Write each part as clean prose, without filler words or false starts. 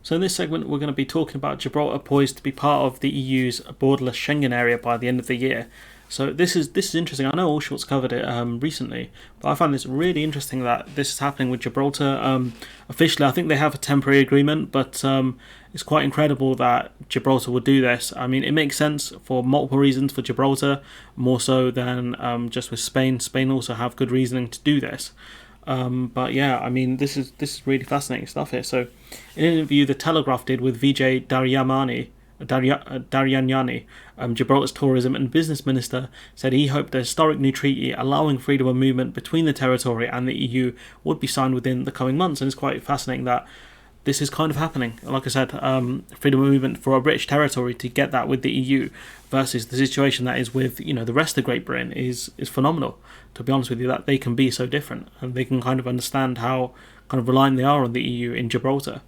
So in this segment, we're going to be talking about Gibraltar poised to be part of the EU's borderless Schengen area by the end of the year. So this is interesting. I know All Shorts covered it recently, but I find this really interesting that this is happening with Gibraltar. Officially, I think they have a temporary agreement, but it's quite incredible that Gibraltar would do this. I mean, it makes sense for multiple reasons for Gibraltar, more so than just with Spain. Spain also have good reasoning to do this. But yeah, I mean, this is really fascinating stuff here. So, in an interview the Telegraph did with Vijay Daryanyani, Gibraltar's tourism and business minister, said he hoped the historic new treaty allowing freedom of movement between the territory and the EU would be signed within the coming months. And it's quite fascinating that this is kind of happening. Like I said, freedom of movement for a British territory to get that with the EU versus the situation that is with the rest of Great Britain is phenomenal. To be honest with you, that they can be so different and they can kind of understand how kind of reliant they are on the EU in Gibraltar.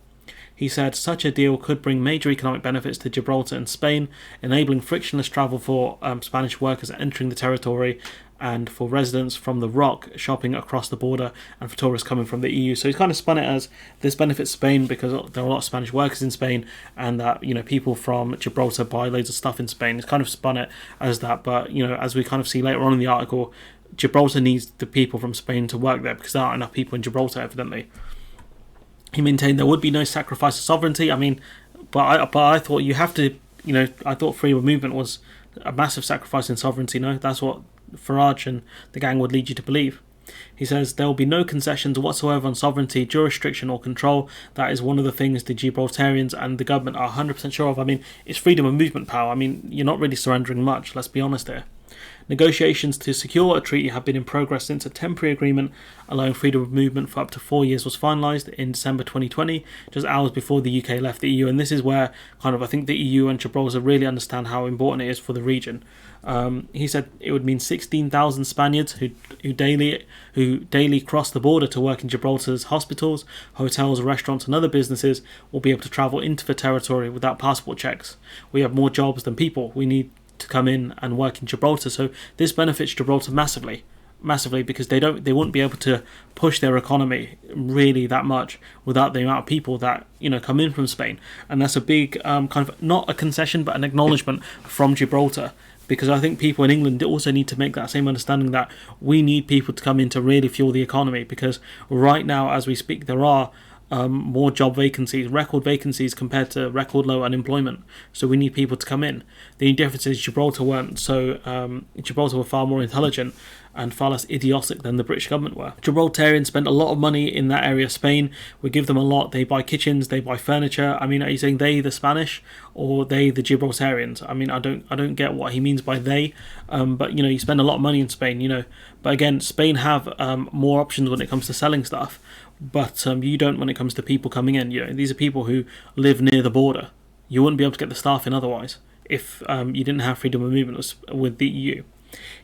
He said such a deal could bring major economic benefits to Gibraltar and Spain, enabling frictionless travel for Spanish workers entering the territory and for residents from the Rock shopping across the border and for tourists coming from the EU. So he's kind of spun it as this benefits Spain because there are a lot of Spanish workers in Spain and that people from Gibraltar buy loads of stuff in Spain. He's kind of spun it as that, but as we kind of see later on in the article, Gibraltar needs the people from Spain to work there because there aren't enough people in Gibraltar, evidently. He maintained there would be no sacrifice of sovereignty. I mean, but I thought you have to, I thought freedom of movement was a massive sacrifice in sovereignty. No, that's what Farage and the gang would lead you to believe. He says there will be no concessions whatsoever on sovereignty, jurisdiction or control. That is one of the things the Gibraltarians and the government are 100% sure of. I mean, it's freedom of movement power. I mean, you're not really surrendering much, let's be honest here. Negotiations to secure a treaty have been in progress since a temporary agreement allowing freedom of movement for up to 4 years was finalised in December 2020, just hours before the UK left the EU. And this is where kind of I think the EU and Gibraltar really understand how important it is for the region. He said it would mean 16,000 Spaniards who daily cross the border to work in Gibraltar's hospitals, hotels, restaurants and other businesses will be able to travel into the territory without passport checks. We have more jobs than people. We need to come in and work in Gibraltar. So this benefits Gibraltar massively because they wouldn't be able to push their economy really that much without the amount of people that come in from Spain. And that's a big kind of not a concession but an acknowledgement from Gibraltar, because I think people in England also need to make that same understanding that we need people to come in to really fuel the economy, because right now as we speak there are more job vacancies, record vacancies compared to record low unemployment. So we need people to come in. The only difference is Gibraltar weren't. So Gibraltar were far more intelligent and far less idiotic than the British government were. Gibraltarians spend a lot of money in that area of Spain. We give them a lot. They buy kitchens, they buy furniture. I mean, are you saying they the Spanish or they the Gibraltarians? I mean, I don't get what he means by they. But you spend a lot of money in Spain. But again, Spain have more options when it comes to selling stuff. But you don't when it comes to people coming in. These are people who live near the border. You wouldn't be able to get the staff in otherwise if you didn't have freedom of movement with the EU.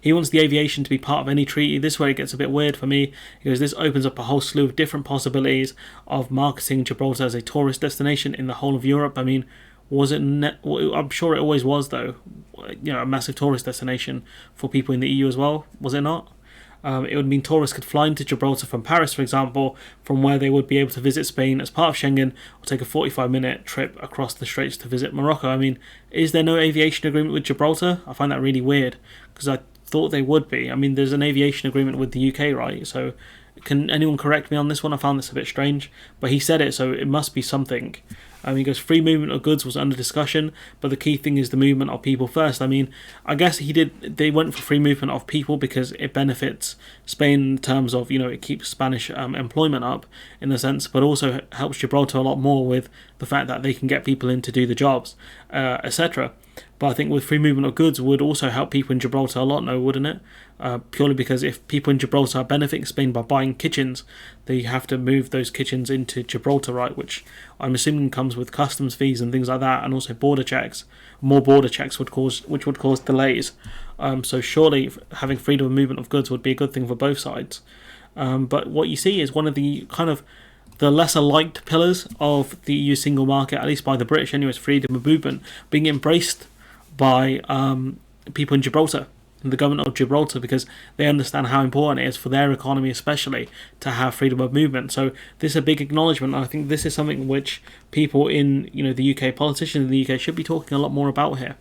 He wants the aviation to be part of any treaty. This is where it gets a bit weird for me, because this opens up a whole slew of different possibilities of marketing Gibraltar as a tourist destination in the whole of Europe. I mean, was it? I'm sure it always was, though. A massive tourist destination for people in the EU as well. Was it not? It would mean tourists could fly into Gibraltar from Paris, for example, from where they would be able to visit Spain as part of Schengen, or take a 45-minute trip across the Straits to visit Morocco. I mean, is there no aviation agreement with Gibraltar? I find that really weird, because I thought they would be. I mean, there's an aviation agreement with the UK, right? So can anyone correct me on this one? I found this a bit strange, but he said it, so it must be something. He goes, free movement of goods was under discussion, but the key thing is the movement of people first. I mean, I guess they went for free movement of people because it benefits Spain in terms of, it keeps Spanish employment up in a sense, but also helps Gibraltar a lot more with the fact that they can get people in to do the jobs, etc. But I think with free movement of goods would also help people in Gibraltar a lot, no, wouldn't it? Purely because if people in Gibraltar are benefiting Spain by buying kitchens, they have to move those kitchens into Gibraltar, right? Which I'm assuming comes with customs fees and things like that, and also border checks. More border checks would cause delays. So surely having freedom of movement of goods would be a good thing for both sides. But what you see is one of the kind of the lesser liked pillars of the EU single market, at least by the British anyway, is freedom of movement, being embraced by people in Gibraltar. the government of Gibraltar, because they understand how important it is for their economy especially to have freedom of movement. So this is a big acknowledgement, and I think this is something which people in the UK, politicians in the UK, should be talking a lot more about here.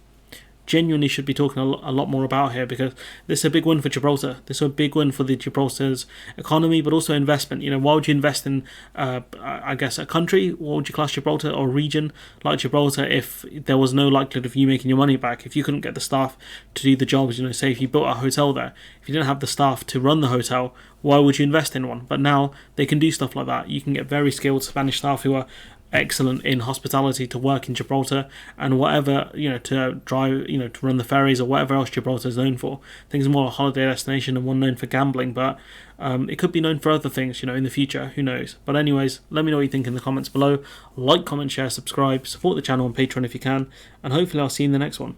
Genuinely should be talking a lot more about here, because this is a big win for Gibraltar. This is a big win for the Gibraltar's economy, but also investment. Why would you invest in, I guess, a country? What would you class Gibraltar, or a region like Gibraltar, if there was no likelihood of you making your money back? If you couldn't get the staff to do the jobs, say if you built a hotel there, if you didn't have the staff to run the hotel, why would you invest in one? But now they can do stuff like that. You can get very skilled Spanish staff who are excellent in hospitality to work in Gibraltar, and whatever, to drive, to run the ferries or whatever else Gibraltar is known for. I think it's more a holiday destination and one known for gambling, but it could be known for other things, in the future, who knows. But anyways, let me know what you think in the comments below. Like, comment, share, subscribe, support the channel on Patreon if you can, and hopefully I'll see you in the next one.